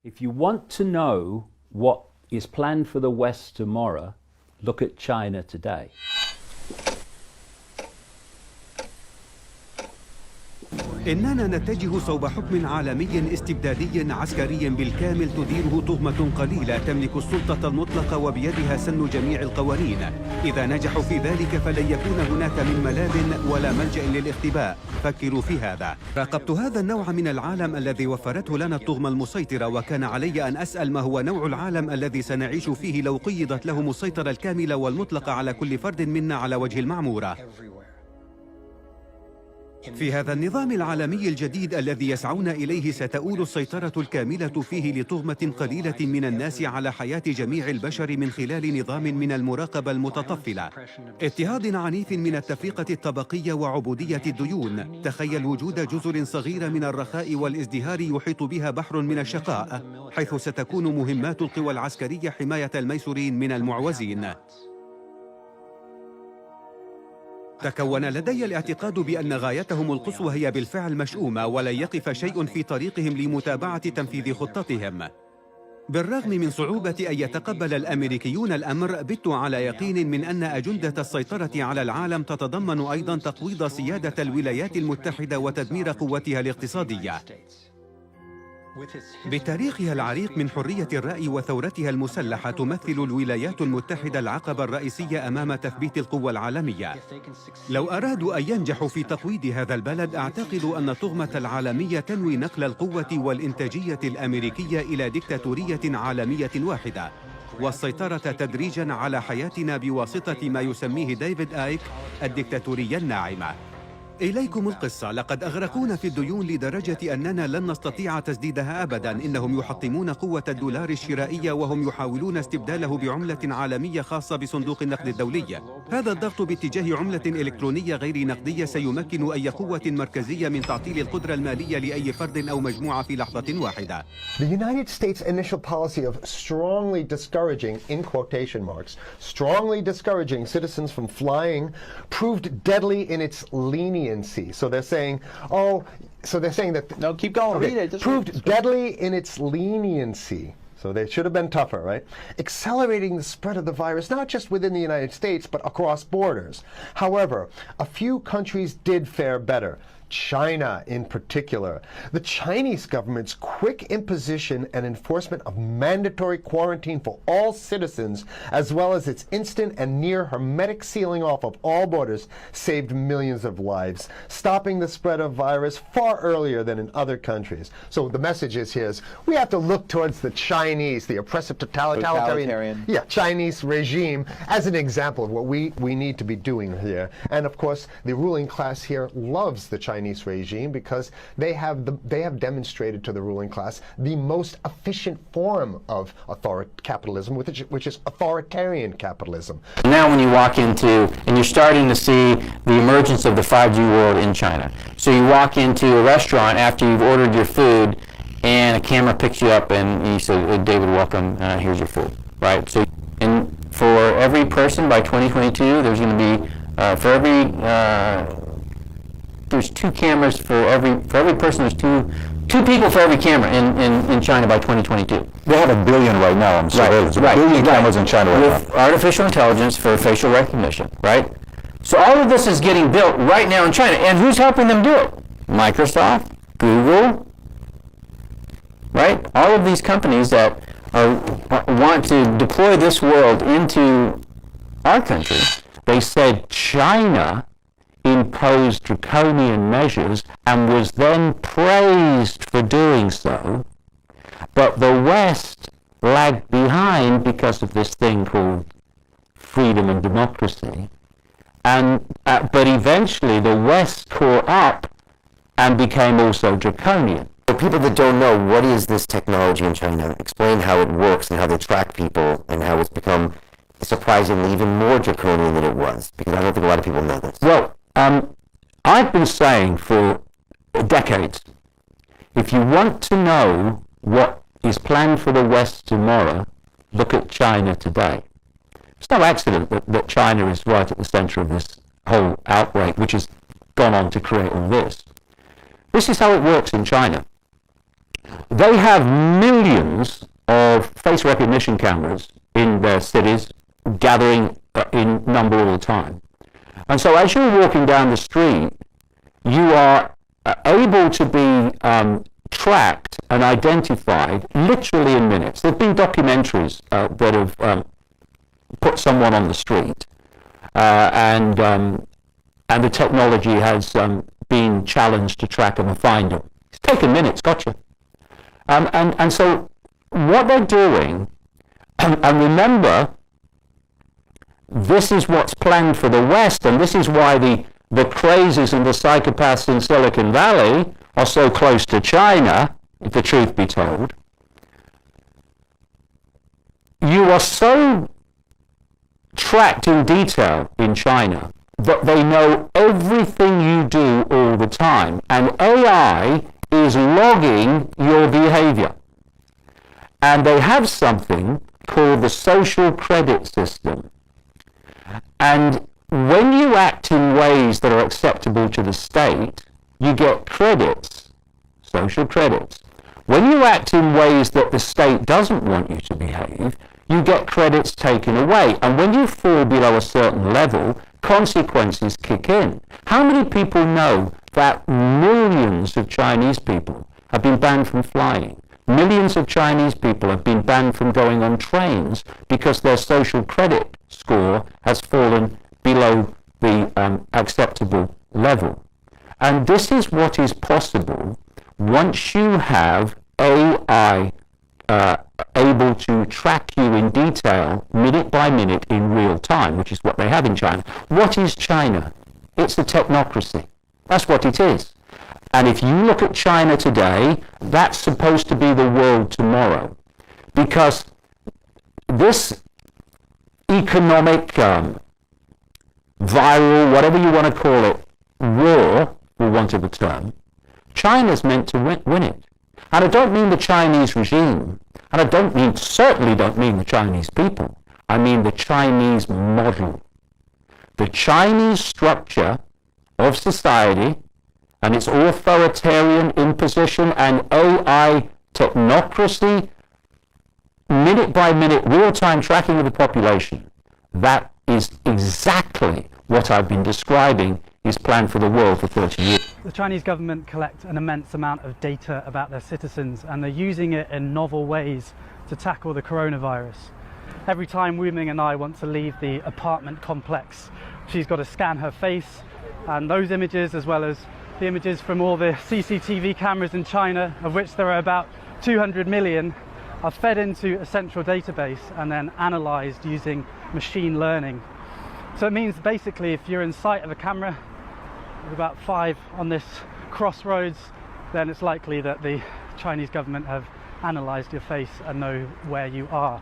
If you want to know what is planned for the West tomorrow, look at China today. إننا نتجه صوب حكم عالمي استبدادي عسكري بالكامل تديره طغمة قليلة تملك السلطة المطلقة وبيدها سن جميع القوانين. إذا نجحوا في ذلك فلن يكون هناك من ملاذ ولا ملجأ للاختباء. فكروا في هذا. راقبت هذا النوع من العالم الذي وفرته لنا الطغمة المسيطرة، وكان علي أن أسأل ما هو نوع العالم الذي سنعيش فيه لو قيضت لهم السيطرة الكاملة والمطلقة على كل فرد منا على وجه المعمورة. في هذا النظام العالمي الجديد الذي يسعون إليه ستؤول السيطرة الكاملة فيه لطغمة قليلة من الناس على حياة جميع البشر من خلال نظام من المراقبة المتطفلة، اضطهاد عنيف من التفرقة الطبقية وعبودية الديون. تخيل وجود جزر صغيرة من الرخاء والازدهار يحيط بها بحر من الشقاء، حيث ستكون مهمات القوى العسكرية حماية الميسورين من المعوزين. تكون لدي الاعتقاد بأن غايتهم القصوى هي بالفعل مشؤومة، ولن يقف شيء في طريقهم لمتابعة تنفيذ خطتهم. بالرغم من صعوبة أن يتقبل الأمريكيون الأمر، بت على يقين من أن أجندة السيطرة على العالم تتضمن أيضاً تقويض سيادة الولايات المتحدة وتدمير قوتها الاقتصادية. بتاريخها العريق من حرية الرأي وثورتها المسلحة، تمثل الولايات المتحدة العقبة الرئيسية أمام تثبيت القوى العالمية. لو أرادوا أن ينجحوا في تقويض هذا البلد، أعتقد أن الطغمة العالمية تنوي نقل القوة والإنتاجية الأمريكية إلى ديكتاتورية عالمية واحدة، والسيطرة تدريجاً على حياتنا بواسطة ما يسميه ديفيد آيك الديكتاتورية الناعمة. إليكم القصة. لقد أغرقونا في الديون لدرجة أننا لن نستطيع تسديدها أبداً. إنهم يحطمون قوة الدولار الشرائية وهم يحاولون استبداله بعملة عالمية خاصة بصندوق النقد الدولي. هذا الضغط باتجاه عملة إلكترونية غير نقدية سيمكن أي قوة مركزية من تعطيل القدرة المالية لأي فرد أو مجموعة في لحظة واحدة. The United States' initial policy of strongly discouraging, in quotation marks, strongly discouraging citizens from flying proved deadly in its leniency. So they're saying, that... No, keep going, read it. Proved deadly in its leniency. So they should have been tougher, right? Accelerating the spread of the virus, not just within the United States, but across borders. However, a few countries did fare better. China in particular. The Chinese government's quick imposition and enforcement of mandatory quarantine for all citizens, as well as its instant and near hermetic sealing off of all borders, saved millions of lives, stopping the spread of virus far earlier than in other countries. So the message is here is we have to look towards the Chinese, the oppressive totalitarian. Chinese regime as an example of what we need to be doing here. And of course, the ruling class here loves the Chinese regime because they have demonstrated to the ruling class the most efficient form of capitalism, which is authoritarian capitalism. Now when you walk into, and you're starting to see the emergence of the 5G world in China. So you walk into a restaurant after you've ordered your food, and a camera picks you up and you say, David, welcome, here's your food, right? So for every person by 2022, there's going to be, there's 2 cameras for every person. There's two people for every camera in China by 2022. They have 1 billion right now. I'm sorry. There's 1 billion cameras in China right now. With artificial intelligence for facial recognition, right? So all of this is getting built right now in China. And who's helping them do it? Microsoft, Google, right? All of these companies that want to deploy this world into our country, they said China imposed draconian measures and was then praised for doing so, but the West lagged behind because of this thing called freedom and democracy, but eventually the West caught up and became also draconian. For people that don't know, what is this technology in China? Explain how it works and how they track people and how it's become surprisingly even more draconian than it was, because I don't think a lot of people know this. Well, I've been saying for decades, if you want to know what is planned for the West tomorrow, look at China today. It's no accident that China is right at the center of this whole outbreak, which has gone on to create all this. This is how it works in China. They have millions of face recognition cameras in their cities, gathering in number all the time. And so as you're walking down the street, you are able to be tracked and identified literally in minutes. There have been documentaries that have put someone on the street, and the technology has been challenged to track them and find them. It's taken minutes, gotcha. And so what they're doing, and remember, this is what's planned for the West, and this is why the crazies and the psychopaths in Silicon Valley are so close to China, if the truth be told. You are so tracked in detail in China that they know everything you do all the time, and AI is logging your behavior. And they have something called the social credit system. And when you act in ways that are acceptable to the state, you get credits, social credits. When you act in ways that the state doesn't want you to behave, you get credits taken away. And when you fall below a certain level, consequences kick in. How many people know that millions of Chinese people have been banned from flying? Millions of Chinese people have been banned from going on trains because their social credit score has fallen below the acceptable level. And this is what is possible once you have AI able to track you in detail, minute by minute, in real time, which is what they have in China. What is China? It's a technocracy. That's what it is. And if you look at China today, that's supposed to be the world tomorrow. Because this economic, viral, whatever you want to call it, war, for want of a term, China's meant to win it. And I don't mean the Chinese regime, and I certainly don't mean the Chinese people. I mean the Chinese model. The Chinese structure of society and its authoritarian imposition and AI technocracy, minute by minute, real-time tracking of the population, that is exactly what I've been describing is planned for the world for 30 years. The Chinese government collect an immense amount of data about their citizens, and they're using it in novel ways to tackle the coronavirus. Every time Wu Ming and I want to leave the apartment complex, she's got to scan her face, and those images, as well as the images from all the CCTV cameras in China, of which there are about 200 million, are fed into a central database and then analysed using machine learning. So it means basically if you're in sight of a camera, with about 5 on this crossroads, then it's likely that the Chinese government have analysed your face and know where you are.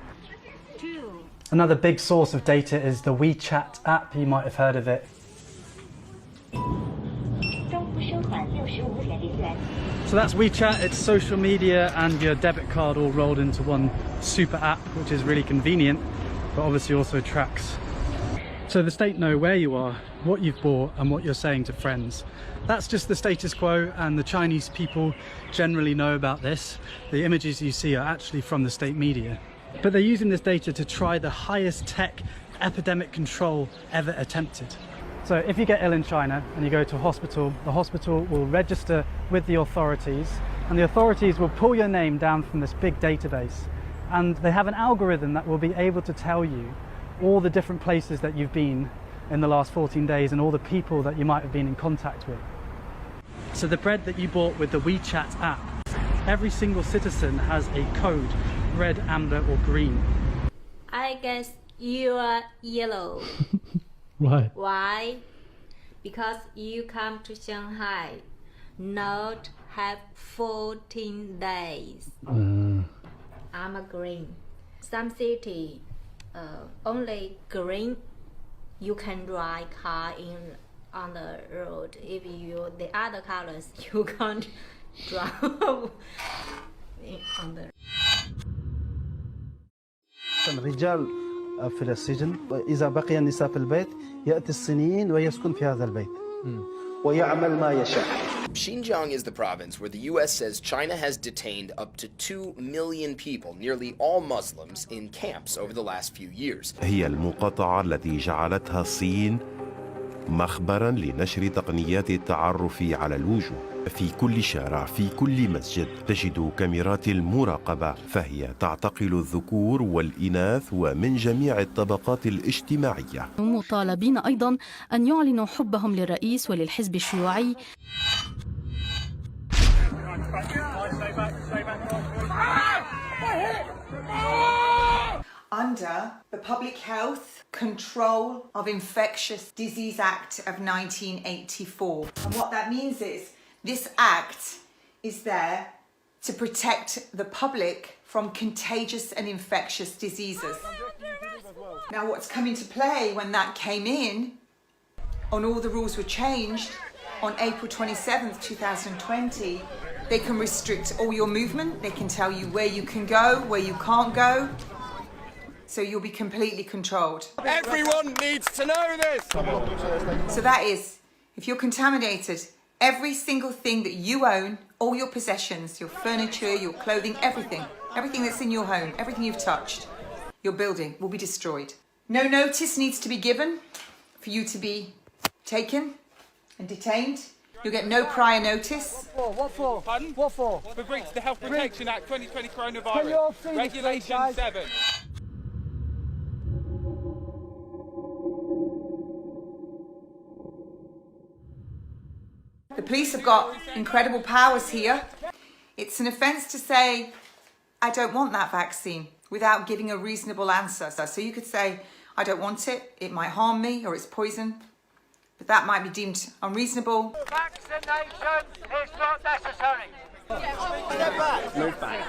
Another big source of data is the WeChat app. You might have heard of it. So that's WeChat. It's social media and your debit card all rolled into one super app, which is really convenient, but obviously also tracks. So the state know where you are, what you've bought, and what you're saying to friends. That's just the status quo, and the Chinese people generally know about this. The images you see are actually from the state media. But they're using this data to try the highest tech epidemic control ever attempted. So if you get ill in China and you go to a hospital, the hospital will register with the authorities, and the authorities will pull your name down from this big database. And they have an algorithm that will be able to tell you all the different places that you've been in the last 14 days and all the people that you might have been in contact with. So the bread that you bought with the WeChat app, every single citizen has a code, red, amber or green. I guess you are yellow. Why? Why? Because you come to Shanghai, not have 14 days. I'm a green. Some city only green, you can drive car on the road. If you the other colors, you can't drive on the. الرجال في السجن، إذا بقي النساء في البيت يأتي الصينيين ويسكن في هذا البيت ويعمل ما يشاء. Xinjiang is the province where the US says China has detained up to 2 million people, nearly all Muslims, in camps over the last few years. هي المقاطعة التي جعلتها الصين مخبراً لنشر تقنيات التعرف على الوجوه. في كل شارع، في كل مسجد تجد كاميرات المراقبة، فهي تعتقل الذكور والإناث ومن جميع الطبقات الاجتماعية. مطالبين أيضاً أن يعلنوا حبهم للرئيس وللحزب الشيوعي. Under the Public Health Control of Infectious Disease Act of 1984. And what that means is this act is there to protect the public from contagious and infectious diseases. Now what's come into play when that came in, and all the rules were changed on April 27th, 2020, they can restrict all your movement, they can tell you where you can go, where you can't go. So you'll be completely controlled. Everyone needs to know this! So that is, if you're contaminated, every single thing that you own, all your possessions, your furniture, your clothing, everything that's in your home, everything you've touched, your building will be destroyed. No notice needs to be given for you to be taken and detained. You'll get no prior notice. What for? Pardon? What for? For breach of the Health Protection Act 2020 coronavirus. Regulation 7. The police have got incredible powers here. It's an offence to say, I don't want that vaccine, without giving a reasonable answer. So you could say, I don't want it, it might harm me, or it's poison. But that might be deemed unreasonable. Vaccination is not necessary. Move back.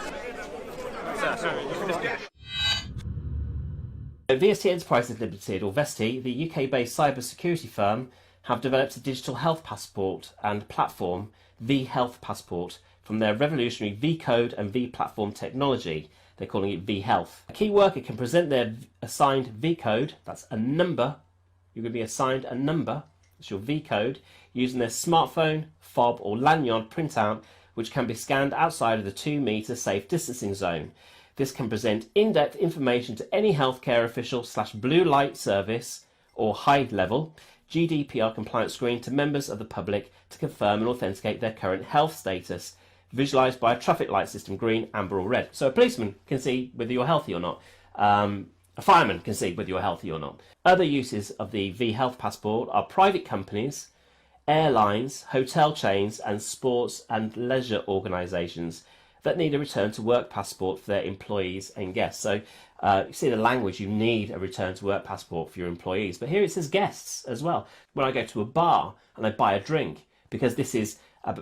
VST Enterprises Limited, or Vesti, the UK-based cybersecurity firm, have developed a digital health passport and platform, V-Health Passport, from their revolutionary V-Code and V-Platform technology. They're calling it V-Health. A key worker can present their assigned V-Code, that's a number, you're going to be assigned a number, that's your V-Code, using their smartphone, fob or lanyard printout, which can be scanned outside of the 2-metre safe distancing zone. This can present in-depth information to any healthcare official / blue light service or high level GDPR compliant screen to members of the public to confirm and authenticate their current health status, visualised by a traffic light system, green, amber or red. So a policeman can see whether you're healthy or not. A fireman can see whether you're healthy or not. Other uses of the V-Health Passport are private companies, airlines, hotel chains and sports and leisure organisations that need a return to work passport for their employees and guests. So you see the language, you need a return to work passport for your employees. But here it says guests as well. When I go to a bar and I buy a drink, because this is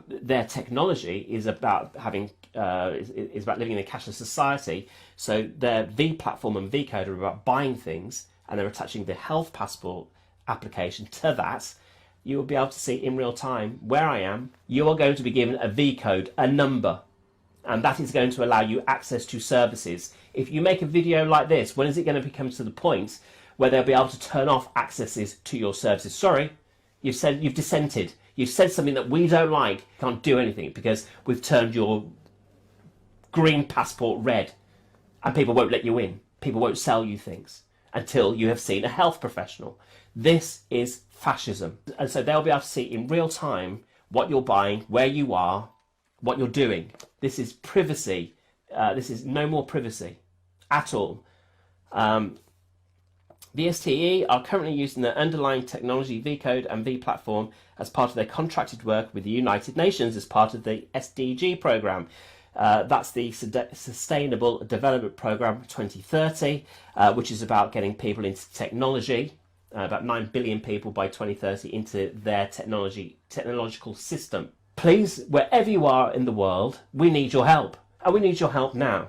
their technology is about having is about living in a cashless society. So their V platform and V code are about buying things, and they're attaching the health passport application to that. You will be able to see in real time where I am. You are going to be given a V code, a number, and that is going to allow you access to services. If you make a video like this, when is it going to become to the point where they'll be able to turn off accesses to your services? Sorry, you've dissented. You've said something that we don't like. You can't do anything because we've turned your green passport red, and people won't let you in. People won't sell you things until you have seen a health professional. This is fascism. And so they'll be able to see in real time what you're buying, where you are, what you're doing. This is privacy. This is no more privacy at all. The STE are currently using their underlying technology V-Code and V-Platform as part of their contracted work with the United Nations as part of the SDG programme. That's the Sustainable Development Programme 2030, which is about getting people into technology, about 9 billion people by 2030 into their technological system. Please, wherever you are in the world, we need your help. And we need your help now.